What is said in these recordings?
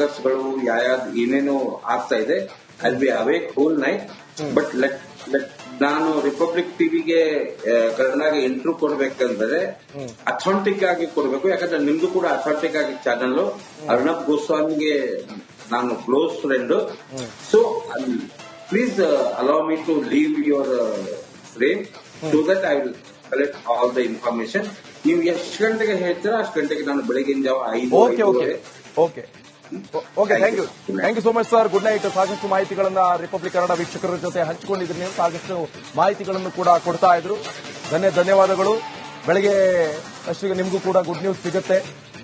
ಟ್ಯಾಂಕರ್ಸ್ಗಳು ಏನೇನೋ ಆಗ್ತಾ ಇದೆ. I be awake hole night. But ನಾನು ರಿಪಬ್ಲಿಕ್ ಟಿವಿಗೆ ಕನ್ನಡಗೆ ಇಂಟರ್ವ್ಯೂ ಕೊಡ್ಬೇಕಂದ್ರೆ ಅಥೆಂಟಿಕ್ ಆಗಿ ಕೊಡ್ಬೇಕು. ಯಾಕಂದ್ರೆ ನಿಮ್ದು ಕೂಡ ಅಥೆಂಟಿಕ್ ಆಗಿ ಚಾನಲ್. ಅರ್ಣಬ್ ಗೋಸ್ವಾಮಿಗೆ ನಾನು close friend. So please allow me to leave your frame so that I will collect all the information. ನೀವು ಎಷ್ಟು ಗಂಟೆಗೆ ಹೇಳ್ತೀರಾ ಅಷ್ಟು ಗಂಟೆಗೆ ನಾನು ಬೆಳಗಿನ ಜಾವ 5. Okay, thank you so much sir. Good night. ಸಾಕಷ್ಟು ಮಾಹಿತಿಗಳನ್ನ ರಿಪಬ್ಲಿಕ್ ಕನ್ನಡ ವೀಕ್ಷಕರ ಜೊತೆ ಹಂಚಿಕೊಂಡಿದ್ರಿ. ನೀವು ಸಾಕಷ್ಟು ಮಾಹಿತಿಗಳನ್ನು ಕೂಡ ಕೊಡ್ತಾ ಇದ್ರು. ಧನ್ಯವಾದಗಳು. ಬೆಳಗ್ಗೆ ಅಷ್ಟಿಗೆ ನಿಮಗೂ ಕೂಡ ಗುಡ್ ನ್ಯೂಸ್ ಸಿಗುತ್ತೆ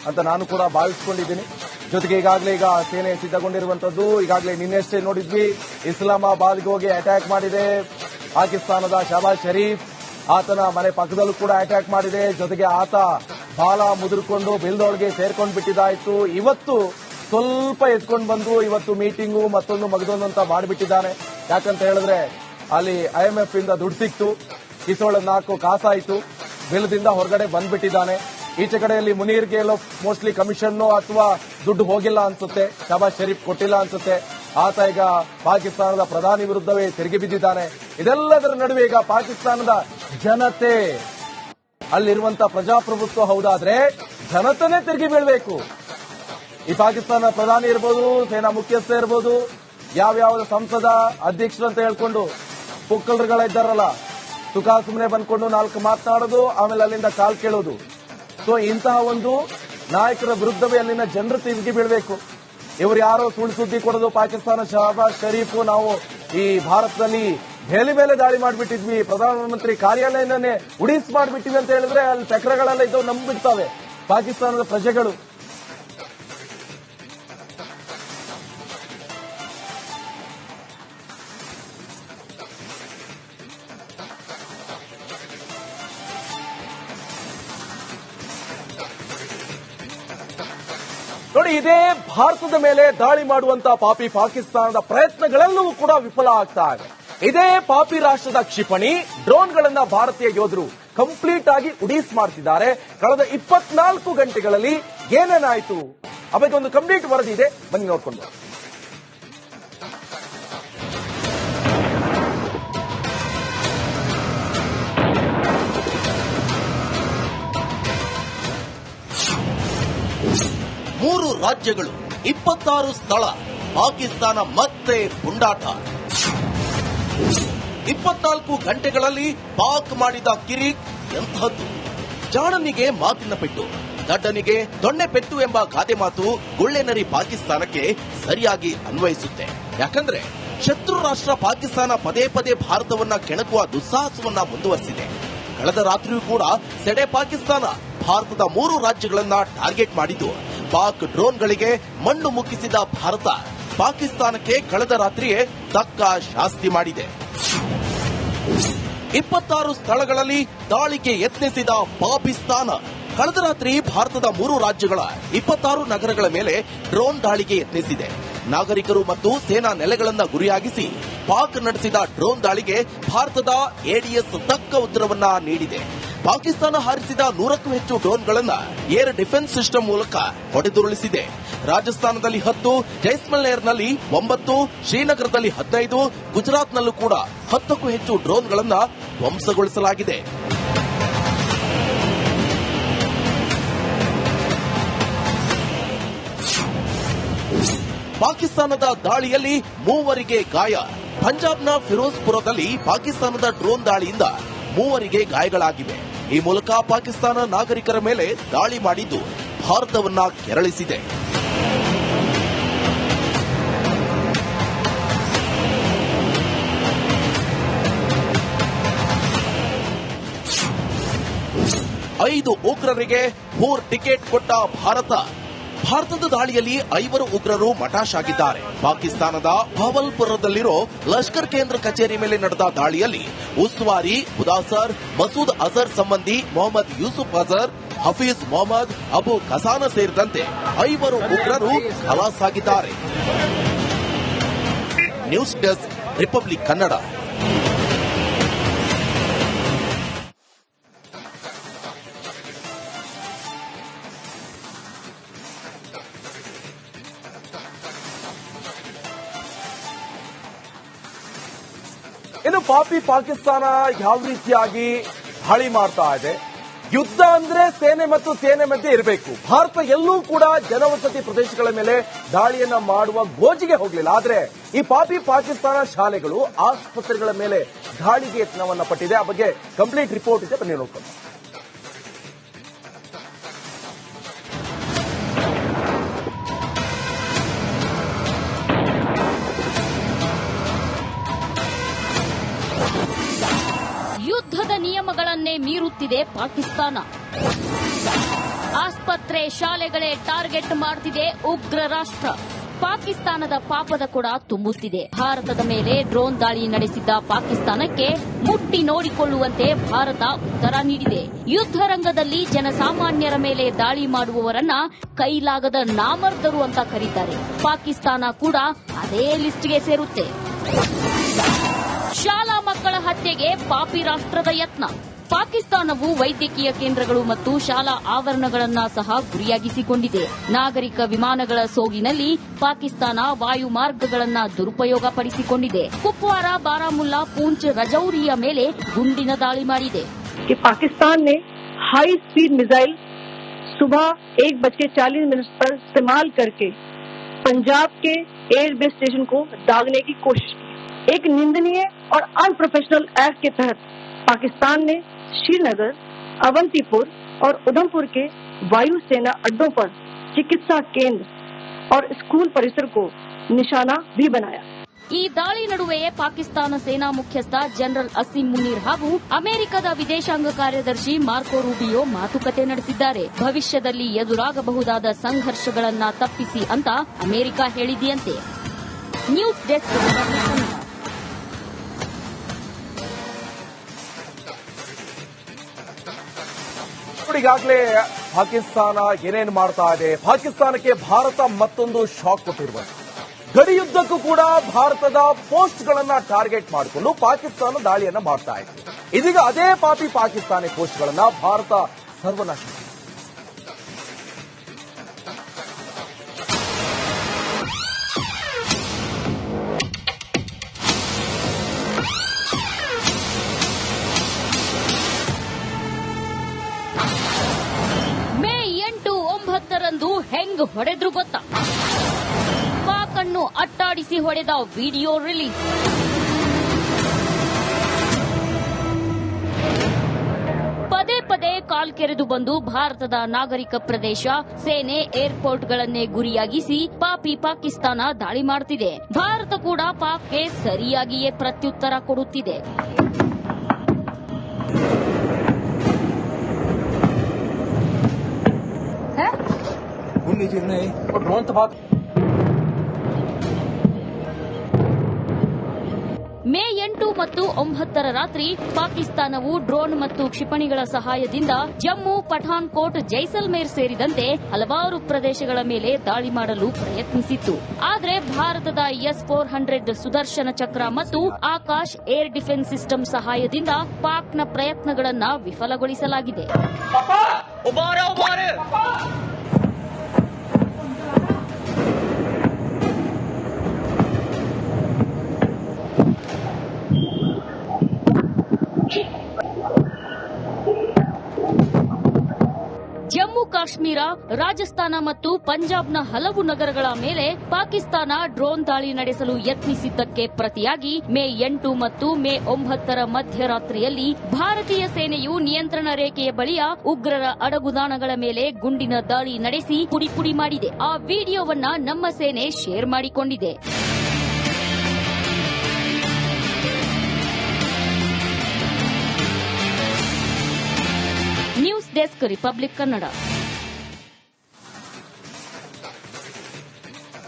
ಅಂತ ನಾನು ಕೂಡ ಭಾವಿಸಿಕೊಂಡಿದ್ದೀನಿ. ಜೊತೆಗೆ ಈಗಾಗಲೇ ಸೇನೆ ಸಿದ್ಧಗೊಂಡಿರುವಂತದ್ದು. ಈಗಾಗಲೇ ನಿನ್ನೆಷ್ಟೇ ನೋಡಿದ್ವಿ, ಇಸ್ಲಾಮಾಬಾದ್ಗೆ ಹೋಗಿ ಅಟ್ಯಾಕ್ ಮಾಡಿದೆ ಪಾಕಿಸ್ತಾನದ ಶಹಬಾಜ್ ಶರೀಫ್. ಆತನ ಮನೆ ಪಕ್ಕದಲ್ಲೂ ಕೂಡ ಅಟ್ಯಾಕ್ ಮಾಡಿದೆ. ಜೊತೆಗೆ ಆತ ಬಾಲ ಮುದುರ್ಕೊಂಡು ಬಿಲ್ದೊಳಗೆ ಸೇರ್ಕೊಂಡು ಬಿಟ್ಟಿದ್ದಾಯ್ತು. ಇವತ್ತು ಸ್ವಲ್ಪ ಎತ್ಕೊಂಡು ಬಂದು ಇವತ್ತು ಮೀಟಿಂಗು ಮತ್ತೊಂದು ಮಗದೊಂದು ಅಂತ ಮಾಡಿಬಿಟ್ಟಿದ್ದಾನೆ. ಯಾಕಂತ ಹೇಳಿದ್ರೆ ಅಲ್ಲಿ IMF ಇಂದ ದುಡ್ಡು ಸಿಕ್ತು, ಕಿಸೋಳ 4 ಕಾಸಾಯಿತು, ಬಿಲ್ದಿಂದ ಹೊರಗಡೆ ಬಂದ್ಬಿಟ್ಟಿದ್ದಾನೆ. ಈಚೆ ಕಡೆಯಲ್ಲಿ ಮುನೀರ್ಗೆ ಎಲ್ಲೋ ಮೋಸ್ಟ್ಲಿ ಕಮಿಷನ್ ಅಥವಾ ದುಡ್ಡು ಹೋಗಿಲ್ಲ ಅನ್ಸುತ್ತೆ, ಶಹಬಾಜ್ ಶರೀಫ್ ಕೊಟ್ಟಿಲ್ಲ ಅನ್ಸುತ್ತೆ. ಆತ ಈಗ ಪಾಕಿಸ್ತಾನದ ಪ್ರಧಾನಿ ವಿರುದ್ಧವೇ ತಿರುಗಿ ಬಿದ್ದಿದ್ದಾನೆ. ಇದೆಲ್ಲದರ ನಡುವೆ ಈಗ ಪಾಕಿಸ್ತಾನದ ಜನತೆ, ಅಲ್ಲಿರುವಂತ ಪ್ರಜಾಪ್ರಭುತ್ವ ಹೌದಾದ್ರೆ ಜನತೆನೇ ತಿರುಗಿ ಬೀಳಬೇಕು. ಈ ಪಾಕಿಸ್ತಾನ ಪ್ರಧಾನಿ ಇರ್ಬೋದು, ಸೇನಾ ಮುಖ್ಯಸ್ಥ ಇರ್ಬೋದು, ಯಾವ್ಯಾವ ಸಂಸದ ಅಧ್ಯಕ್ಷರು ಅಂತ ಹೇಳ್ಕೊಂಡು ಪೊಕ್ಕಲರುಗಳಿದ್ದಾರಲ್ಲ, ಸುಖ ಸುಮ್ಮನೆ ಬಂದ್ಕೊಂಡು 4 ಮಾತನಾಡೋದು, ಆಮೇಲೆ ಅಲ್ಲಿಂದ ಕಾಲ್ ಕೇಳೋದು. ಸೊ ಇಂತಹ ಒಂದು ನಾಯಕರ ವಿರುದ್ಧವೇ ಅಲ್ಲಿನ ಜನರು ತಿರುಗಿ ಬೀಳಬೇಕು. ಇವರು ಯಾರೋ ಸುಳ್ಳು ಸುದ್ದಿ ಕೊಡೋದು, ಪಾಕಿಸ್ತಾನ ಶಹಬಾಜ್ ಶರೀಫ್ ನಾವು ಈ ಭಾರತದಲ್ಲಿ ದೆಹಲಿ ಮೇಲೆ ದಾಳಿ ಮಾಡಿಬಿಟ್ಟಿದ್ವಿ, ಪ್ರಧಾನಮಂತ್ರಿ ಕಾರ್ಯಾಲಯನೇ ಉಡಿಸ್ ಮಾಡಿಬಿಟ್ಟಿವಿ ಅಂತ ಹೇಳಿದ್ರೆ ಅಲ್ಲಿ ಚಕ್ರಗಳೆಲ್ಲ ಇದ್ದವು ನಂಬಿಡ್ತಾವೆ ಪಾಕಿಸ್ತಾನದ ಪ್ರಜೆಗಳು. ನೋಡಿ, ಇದೇ ಭಾರತದ ಮೇಲೆ ದಾಳಿ ಮಾಡುವಂತ ಪಾಪಿ ಪಾಕಿಸ್ತಾನದ ಪ್ರಯತ್ನಗಳೆಲ್ಲವೂ ಕೂಡ ವಿಫಲ ಆಗ್ತಾ ಇದೆ. ಇದೇ ಪಾಪಿ ರಾಷ್ಟ್ರದ ಕ್ಷಿಪಣಿ ಡ್ರೋನ್ಗಳನ್ನ ಭಾರತೀಯ ಯೋಧರು ಕಂಪ್ಲೀಟ್ ಆಗಿ ಉಡೀಸ್ ಮಾಡ್ತಿದ್ದಾರೆ. ಕಳೆದ 24 ಗಂಟೆಗಳಲ್ಲಿ ಏನೇನಾಯ್ತು ಆ ಬಗ್ಗೆ ಒಂದು ಕಂಪ್ಲೀಟ್ ವರದಿ ಇದೆ, ಬನ್ನಿ ನೋಡ್ಕೊಂಡು. ಮೂರು ರಾಜ್ಯಗಳು, 26 ಸ್ಥಳ, ಪಾಕಿಸ್ತಾನ ಮತ್ತೆ ಪುಂಡಾಟ. 24 ಗಂಟೆಗಳಲ್ಲಿ ಪಾಕ್ ಮಾಡಿದ ಕಿರಿಕ್ ಎಂತಹದ್ದು. ಜಾಣನಿಗೆ ಮಾತಿನ ಪೆಟ್ಟು, ದಡ್ಡನಿಗೆ ದೊಣ್ಣೆ ಪೆಟ್ಟು ಎಂಬ ಗಾದೆ ಮಾತು ಗುಳ್ಳೆನರಿ ಪಾಕಿಸ್ತಾನಕ್ಕೆ ಸರಿಯಾಗಿ ಅನ್ವಯಿಸುತ್ತೆ. ಯಾಕಂದ್ರೆ ಶತ್ರು ರಾಷ್ಟ್ರ ಪಾಕಿಸ್ತಾನ ಪದೇ ಪದೇ ಭಾರತವನ್ನ ಕೆಣಕುವ ದುಸ್ಸಾಹಸವನ್ನ ಮುಂದುವರೆಸಿದೆ. ಕಳೆದ ರಾತ್ರಿಯೂ ಕೂಡ ಸೆಡೆ ಪಾಕಿಸ್ತಾನ ಭಾರತದ 3 ರಾಜ್ಯಗಳನ್ನ ಟಾರ್ಗೆಟ್ ಮಾಡಿದ್ದು. ಪಾಕ್ ಡ್ರೋನ್ಗಳಿಗೆ ಮಣ್ಣು ಮುಕ್ಕಿಸಿದ ಭಾರತ ಪಾಕಿಸ್ತಾನಕ್ಕೆ ಕಳೆದ ರಾತ್ರಿಯೇ ತಕ್ಕ ಶಾಸ್ತಿ ಮಾಡಿದೆ. 26 ಸ್ಥಳಗಳಲ್ಲಿ ದಾಳಿಗೆ ಯತ್ನಿಸಿದ ಪಾಕಿಸ್ತಾನ ಕಳೆದ ರಾತ್ರಿ ಭಾರತದ 3 ರಾಜ್ಯಗಳ 26 ನಗರಗಳ ಮೇಲೆ ಡ್ರೋನ್ ದಾಳಿಗೆ ಯತ್ನಿಸಿದೆ. ನಾಗರಿಕರು ಮತ್ತು ಸೇನಾ ನೆಲೆಗಳನ್ನ ಗುರಿಯಾಗಿಸಿ ಪಾಕ್ ನಡೆಸಿದ ಡ್ರೋನ್ ದಾಳಿಗೆ ಭಾರತದ ADS ತಕ್ಕ ಉತ್ತರವನ್ನ ನೀಡಿದೆ. ಪಾಕಿಸ್ತಾನ ಹಾರಿಸಿದ 100ಕ್ಕೂ ಹೆಚ್ಚು ಡ್ರೋನ್ಗಳನ್ನ ಏರ್ ಡಿಫೆನ್ಸ್ ಸಿಸ್ಟಮ್ ಮೂಲಕ ಹೊಡೆದುರುಳಿಸಿದೆ. ರಾಜಸ್ಥಾನದಲ್ಲಿ 10, ಜೈಸ್ಮಲ್ನೇರ್ನಲ್ಲಿ 9, ಶ್ರೀನಗರದಲ್ಲಿ 15, ಗುಜರಾತ್ನಲ್ಲೂ ಕೂಡ 10ಕ್ಕೂ ಹೆಚ್ಚು ಡ್ರೋನ್ಗಳನ್ನ ಧ್ವಂಸಗೊಳಿಸಲಾಗಿದೆ. ಪಾಕಿಸ್ತಾನದ ದಾಳಿಯಲ್ಲಿ 3 ಗಾಯ. ಪಂಜಾಬ್ನ ಫಿರೋಜ್ಪುರದಲ್ಲಿ ಪಾಕಿಸ್ತಾನದ ಡ್ರೋನ್ ದಾಳಿಯಿಂದ 3 ಗಾಯಗಳಾಗಿವೆ. ಈ ಮೂಲಕ ಪಾಕಿಸ್ತಾನ ನಾಗರಿಕರ ಮೇಲೆ ದಾಳಿ ಮಾಡಿದ್ದು ಭಾರತವನ್ನ ಕೆರಳಿಸಿದೆ. ಐದು ಉಗ್ರರಿಗೆ 3 ಟಿಕೆಟ್ ಕೊಟ್ಟ ಭಾರತದ ದಾಳಿಯಲ್ಲಿ 5 ಉಗ್ರರು ಮಟಾಶಾಗಿದ್ದಾರೆ. ಪಾಕಿಸ್ತಾನದ ಭಾವಲ್ಪುರದಲ್ಲಿರೋ ಲಷ್ಕರ್ ಕೇಂದ್ರ ಕಚೇರಿ ಮೇಲೆ ನಡೆದ ದಾಳಿಯಲ್ಲಿ ಉಸ್ತುವಾರಿ ಮುದಾಸರ್, ಮಸೂದ್ ಅಜರ್ ಸಂಬಂಧಿ ಮೊಹಮ್ಮದ್ ಯೂಸುಫ್ ಅಜರ್, ಹಫೀಜ್ ಮೊಹಮ್ಮದ್, ಅಬು ಖಸಾನ ಸೇರಿದಂತೆ 5 ಉಗ್ರರು ಖಲಾಸಾಗಿದ್ದಾರೆ. News desk, republic Kannada. ಇನ್ನು ಪಾಪಿ ಪಾಕಿಸ್ತಾನ ಯಾವ ರೀತಿಯಾಗಿ ದಾಳಿ ಮಾಡ್ತಾ ಇದೆ, ಯುದ್ಧ ಅಂದ್ರೆ ಸೇನೆ ಮತ್ತು ಸೇನೆ ಮಧ್ಯೆ ಇರಬೇಕು. ಭಾರತ ಎಲ್ಲೂ ಕೂಡ ಜನವಸತಿ ಪ್ರದೇಶಗಳ ಮೇಲೆ ದಾಳಿಯನ್ನ ಮಾಡುವ ಗೋಜಿಗೆ ಹೋಗಲಿಲ್ಲ. ಆದ್ರೆ ಈ ಪಾಪಿ ಪಾಕಿಸ್ತಾನ ಶಾಲೆಗಳು, ಆಸ್ಪತ್ರೆಗಳ ಮೇಲೆ ದಾಳಿಗೆ ಯತ್ನವನ್ನ ಪಟ್ಟಿದೆ. ಆ ಬಗ್ಗೆ ಕಂಪ್ಲೀಟ್ ರಿಪೋರ್ಟ್ ಇದೆ, ಬನ್ನಿ ನೋಡ್ಕೊಂಡು. ಯುದ್ಧದ ನಿಯಮಗಳನ್ನೇ ಮೀರುತ್ತಿದೆ ಪಾಕಿಸ್ತಾನ. ಆಸ್ಪತ್ರೆ, ಶಾಲೆಗಳೇ ಟಾರ್ಗೆಟ್ ಮಾಡ್ತಿದೆ ಉಗ್ರ ರಾಷ್ಟ್ರ. ಪಾಕಿಸ್ತಾನದ ಪಾಪದ ಕೂಡ ತುಂಬುತ್ತಿದೆ. ಭಾರತದ ಮೇಲೆ ಡ್ರೋನ್ ದಾಳಿ ನಡೆಸಿದ್ದ ಪಾಕಿಸ್ತಾನಕ್ಕೆ ಮುಟ್ಟಿ ನೋಡಿಕೊಳ್ಳುವಂತೆ ಭಾರತ ಉತ್ತರ ನೀಡಿದೆ. ಯುದ್ಧ ರಂಗದಲ್ಲಿ ಜನಸಾಮಾನ್ಯರ ಮೇಲೆ ದಾಳಿ ಮಾಡುವವರನ್ನ ಕೈಲಾಗದ ನಾಮರ್ದರು ಅಂತ ಕರೀತಾರೆ. ಪಾಕಿಸ್ತಾನ ಕೂಡ ಅದೇ ಲಿಸ್ಟ್ಗೆ ಸೇರುತ್ತೆ. ಶಾಲಾ ಮಕ್ಕಳ ಹತ್ಯೆಗೆ ಪಾಪಿ ರಾಷ್ಟ್ರದ ಯತ್ನ. ಪಾಕಿಸ್ತಾನವು ವೈದ್ಯಕೀಯ ಕೇಂದ್ರಗಳು ಮತ್ತು ಶಾಲಾ ಆವರಣಗಳನ್ನ ಸಹ ಗುರಿಯಾಗಿಸಿಕೊಂಡಿದೆ. ನಾಗರಿಕ ವಿಮಾನಗಳ ಸೋಗಿನಲ್ಲಿ ಪಾಕಿಸ್ತಾನ ವಾಯು ಮಾರ್ಗಗಳನ್ನ ದುರುಪಯೋಗಪಡಿಸಿಕೊಂಡಿದೆ. ಕುಪ್ವಾರ, ಬಾರಾಮುಲ್ಲಾ, ಪೂಂಚ್, ರಜೌರಿಯ ಮೇಲೆ ಗುಂಡಿನ ದಾಳಿ ಮಾಡಿದೆ. पाकिस्तान ने हाई स्पीड मिसाइल सुबह 1:40 पर इस्तेमाल करके पंजाब के एयरबेस स्टेशन को दागने की कोशिश की। एक निंदनीय और अनप्रोफेशनल एक्ट के तहत पाकिस्तान ने श्रीनगर, अवंतीपुर और उधमपुर के वायुसेना अड्डों पर चिकित्सा केंद्र और स्कूल परिसर को निशाना भी बनाया। ಈ ದಾಳಿ ನಡುವೆಯೇ ಪಾಕಿಸ್ತಾನ ಸೇನಾ ಮುಖ್ಯಸ್ಥ ಜನರಲ್ ಅಸೀಂ ಮುನೀರ್ ಹಾಗೂ ಅಮೆರಿಕದ ವಿದೇಶಾಂಗ ಕಾರ್ಯದರ್ಶಿ ಮಾರ್ಕೊ ರೂಬಿಯೋ ಮಾತುಕತೆ ನಡೆಸಿದ್ದಾರೆ. ಭವಿಷ್ಯದಲ್ಲಿ ಎದುರಾಗಬಹುದಾದ ಸಂಘರ್ಷಗಳನ್ನ ತಪ್ಪಿಸಿ ಅಂತ ಅಮೆರಿಕ ಹೇಳಿದೆಯಂತೆ. News desk. ಈಗಾಗಲೇ ಪಾಕಿಸ್ತಾನ ಏನೇನು ಮಾಡ್ತಾ ಇದೆ, ಪಾಕಿಸ್ತಾನಕ್ಕೆ ಭಾರತ ಮತ್ತೊಂದು ಶಾಕ್ ಕೊಟ್ಟಿರುವುದು. ಗಡಿಯುದ್ದಕ್ಕೂ ಕೂಡ ಭಾರತದ ಪೋಸ್ಟ್ಗಳನ್ನ ಟಾರ್ಗೆಟ್ ಮಾಡಿಕೊಂಡು ಪಾಕಿಸ್ತಾನ ದಾಳಿಯನ್ನ ಮಾಡ್ತಾ ಇದೆ. ಇದೀಗ ಅದೇ ಪಾಪಿ ಪಾಕಿಸ್ತಾನಿ ಪೋಸ್ಟ್ಗಳನ್ನ ಭಾರತ ಸರ್ವನಾಶ ಮಾಡಿದೆ. ಮೇ 8, 9ರಂದು ಹೆಂಗ್ ಹೊಡೆದ್ರು ಗೊತ್ತಾ? ಪಾಕ್ ಅನ್ನು ಅಟ್ಟಾಡಿಸಿ ಹೊಡೆದ ವಿಡಿಯೋ ರಿಲೀಸ್. ಪದೇ ಪದೇ ಕಾಲ್ಕೆರೆದು ಬಂದು ಭಾರತದ ನಾಗರಿಕ ಪ್ರದೇಶ, ಸೇನೆ, ಏರ್ಪೋರ್ಟ್ಗಳನ್ನೇ ಗುರಿಯಾಗಿಸಿ ಪಾಪಿ ಪಾಕಿಸ್ತಾನ ದಾಳಿ ಮಾಡುತ್ತಿದೆ. ಭಾರತ ಕೂಡ ಪಾಕ್ಗೆ ಸರಿಯಾಗಿಯೇ ಪ್ರತ್ಯುತ್ತರ ಕೊಡುತ್ತಿದೆ. ಮೇ 8 ಮತ್ತು 9ರ ರಾತ್ರಿ ಪಾಕಿಸ್ತಾನವು ಡ್ರೋನ್ ಮತ್ತು ಕ್ಷಿಪಣಿಗಳ ಸಹಾಯದಿಂದ ಜಮ್ಮು, ಪಠಾನ್ಕೋಟ್, ಜೈಸಲ್ಮೇರ್ ಸೇರಿದಂತೆ ಹಲವಾರು ಪ್ರದೇಶಗಳ ಮೇಲೆ ದಾಳಿ ಮಾಡಲು ಪ್ರಯತ್ನಿಸಿತ್ತು. ಆದರೆ ಭಾರತದ S-400 ಸುದರ್ಶನ ಚಕ್ರ ಮತ್ತು ಆಕಾಶ್ ಏರ್ ಡಿಫೆನ್ಸ್ ಸಿಸ್ಟಮ್ ಸಹಾಯದಿಂದ ಪಾಕ್ನ ಪ್ರಯತ್ನಗಳನ್ನು ವಿಫಲಗೊಳಿಸಲಾಗಿದೆ. ಜಮ್ಮು ಕಾಶ್ಮೀರ, ರಾಜಸ್ಥಾನ ಮತ್ತು ಪಂಜಾಬ್ನ ಹಲವು ನಗರಗಳ ಮೇಲೆ ಪಾಕಿಸ್ತಾನ ಡ್ರೋನ್ ದಾಳಿ ನಡೆಸಲು ಯತ್ನಿಸಿದ್ದಕ್ಕೆ ಪ್ರತಿಯಾಗಿ ಮೇ 8 ಮತ್ತು ಮೇ 9ರ ಮಧ್ಯರಾತ್ರಿಯಲ್ಲಿ ಭಾರತೀಯ ಸೇನೆಯು ನಿಯಂತ್ರಣ ರೇಖೆಯ ಬಳಿಯ ಉಗ್ರರ ಅಡಗುದಾಣಗಳ ಮೇಲೆ ಗುಂಡಿನ ದಾಳಿ ನಡೆಸಿ ಪುಡಿ ಮಾಡಿದೆ. ಆ ವಿಡಿಯೋವನ್ನ ನಮ್ಮ ಸೇನೆ ಶೇರ್ ಮಾಡಿಕೊಂಡಿದೆ. News desk, republic Kannada.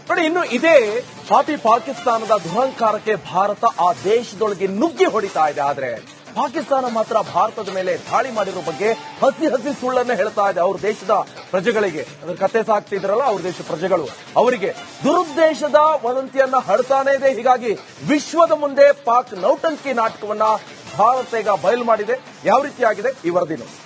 ನೋಡಿ, ಇನ್ನು ಇದೇ ಪಾಪಿ ಪಾಕಿಸ್ತಾನದ ದುರಹಂಕಾರಕ್ಕೆ ಭಾರತ ಆ ದೇಶದೊಳಗೆ ನುಗ್ಗಿ ಹೊಡಿತಾ ಇದೆ. ಆದ್ರೆ ಪಾಕಿಸ್ತಾನ ಮಾತ್ರ ಭಾರತದ ಮೇಲೆ ದಾಳಿ ಮಾಡಿರೋ ಬಗ್ಗೆ ಹಸಿ ಸುಳ್ಳನ್ನು ಹೇಳ್ತಾ ಇದೆ. ಅವ್ರ ದೇಶದ ಪ್ರಜೆಗಳಿಗೆ, ಅದ್ರ ಕತೆ ಸಾಕ್ತಿದ್ರಲ್ಲ ಅವ್ರ ದೇಶದ ಪ್ರಜೆಗಳು, ಅವರಿಗೆ ದುರುದ್ದೇಶದ ವದಂತಿಯನ್ನ ಹರಡ್ತಾನೆ ಇದೆ. ಹೀಗಾಗಿ ವಿಶ್ವದ ಮುಂದೆ ಪಾಕ್ ನೌಟಂಕಿ ನಾಟಕವನ್ನ ಭಾರತ ಈಗ ಬಯಲು ಮಾಡಿದೆ. ಯಾವ ರೀತಿಯಾಗಿದೆ ಈ ವರದಿ ನೋಡಿ.